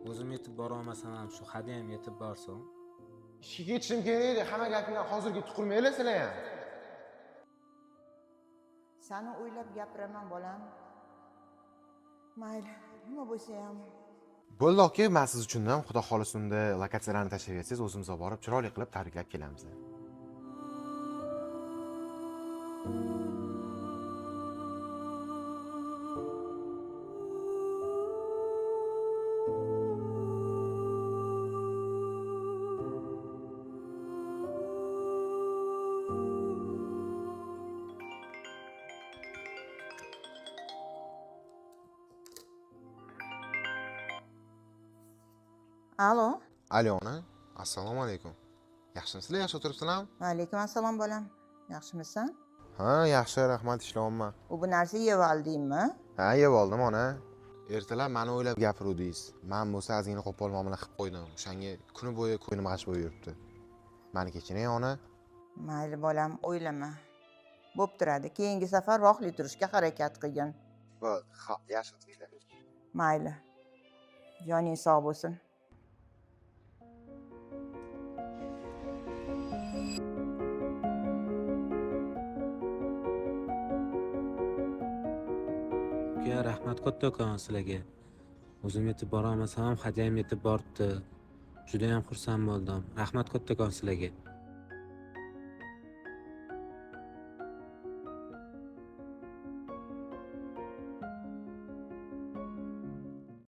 O'zim yetib bora olmasam ham shu hadiyam yetib borsin. Ishga ketishim kerak edi. Hamma gapingdan hozirga tuqirmaylar sizlar ham. Seni o'ylab gapiraman bolam. Mayli, nima bo'lsa ham. Bo'ldi aka, men siz uchun ham xudo xolisa unda lokatsiyalarni tashlab bersangiz, o'zimiz olib borib chiroyli qilib tabriklab kelamiz. Alo. Alyona, assalomu alaykum. Yaxshimisizlar? Yaxshi o'tiribsizlarmi? Va alaykum assalom bolam. Yaxshimisan? Ha, yaxshi, rahmat, ishlayapman. U bu narsa yeb oldingmi? Ha, yeb oldim ona. Ertalab meni o'ylab gapiruvdingiz. Men bo'lsa ozgina qo'pol muomala qilib qo'ydim. O'shanga kuni bo'yi ko'nglim g'ash bo'lib yuribdi. Meni kechiring ona. Mayli bolam, o'ylama. Bo'p turadi. Keyingi safar rohli turishga harakat qilgin. Bo'ldi, xo'p, yaxshi o'tinglar. Mayli. Joning sog' bo'lsin. Uka, rahmat kattakon sizlarga. O'zim yetib bora olmasam ham hadiyam yetib boribdi. Juda ham xursand bo'ldim. Rahmat kattakon sizlarga.